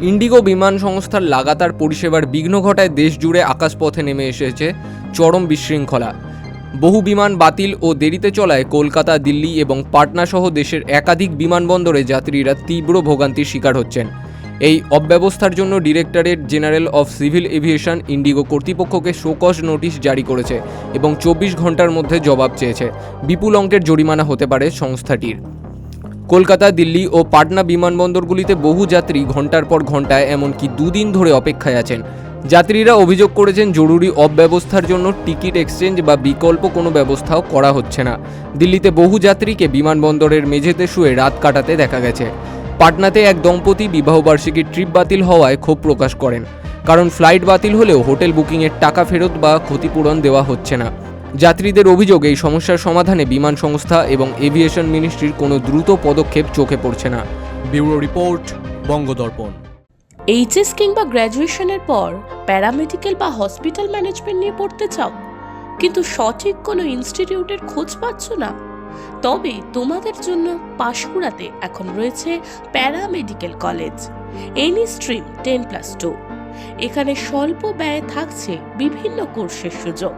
Indigo বিমান সংস্থার লাগাতার পরিষেবার বিঘ্ন ঘটায় দেশ জুড়ে আকাশপথে নেমে এসেছে চরম বিশৃঙ্খলা। বহু বিমান বাতিল ও দেরিতে চলায় কলকাতা, দিল্লি এবং পাটনা সহ দেশের একাধিক বিমানবন্দরে যাত্রীরা তীব্র ভোগান্তির শিকার হচ্ছেন। এই অব্যবস্থার জন্য directorate general of civil aviation Indigo কর্তৃপক্ষকে শোকজ নোটিশ জারি করেছে এবং 24 ঘন্টার মধ্যে জবাব চেয়েছে। বিপুল অঙ্কের জরিমানা হতে পারে সংস্থাটির। কলকাতা, দিল্লি ও পাটনা বিমানবন্দরগুলিতে বহু যাত্রী ঘন্টার পর ঘন্টায় এমনকি 2 দিন ধরে অপেক্ষায় আছেন। যাত্রীরা অভিযোগ করেছেন জরুরি অব্যবস্থার জন্য টিকিট এক্সচেঞ্জ বা বিকল্প কোনো ব্যবস্থাও করা হচ্ছে না। দিল্লিতে বহু যাত্রীকে বিমানবন্দরের মেঝেতে শুয়ে রাত কাটাতে দেখা গেছে। পাটনাতে এক দম্পতি বিবাহবার্ষিকীর ট্রিপ বাতিল হওয়ায় ক্ষোভ প্রকাশ করেন, কারণ ফ্লাইট বাতিল হলেও হোটেল বুকিংয়ের টাকা ফেরত বা ক্ষতিপূরণ দেওয়া হচ্ছে না। যাত্রীদের অভিযোগ, এই সমস্যার সমাধানে বিমান সংস্থা এবং এভিয়েশন মিনিস্ট্রির কোনো দ্রুত পদক্ষেপ চোখে পড়ছে না। Bureau report, বঙ্গদর্পণ। এইচএস কিংবা গ্র্যাজুয়েশনের পর প্যারামেডিক্যাল বা হসপিটাল ম্যানেজমেন্ট নিয়ে পড়তে চাও, কিন্তু সঠিক কোনো ইনস্টিটিউটের খোঁজ পাচ্ছ না? তবে তোমাদের জন্য পাঁশকুড়াতে এখন রয়েছে প্যারামেডিক্যাল কলেজ, এনি স্ট্রিম 10+2। এখানে স্বল্প ব্যয়ে থাকছে বিভিন্ন কোর্সের সুযোগ,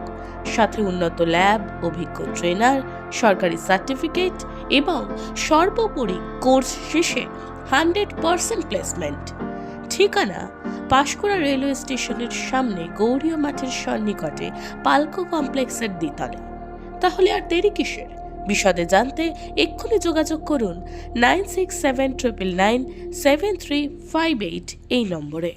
সাথে উন্নত ল্যাব, অভিজ্ঞ ট্রেনার, সরকারি সার্টিফিকেট এবং সর্বোপরি কোর্স শেষে 100% প্লেসমেন্ট। ঠিকানা: পাঁশকুড়া রেলওয়ে স্টেশনের সামনে গৌরীয় মাঠের সন্নিকটে পালকো কমপ্লেক্সের দ্বিতলে। তাহলে আর দেরি কিসের? বিশদে জানতে এক্ষুনি যোগাযোগ করুন 9679997358 এই নম্বরে।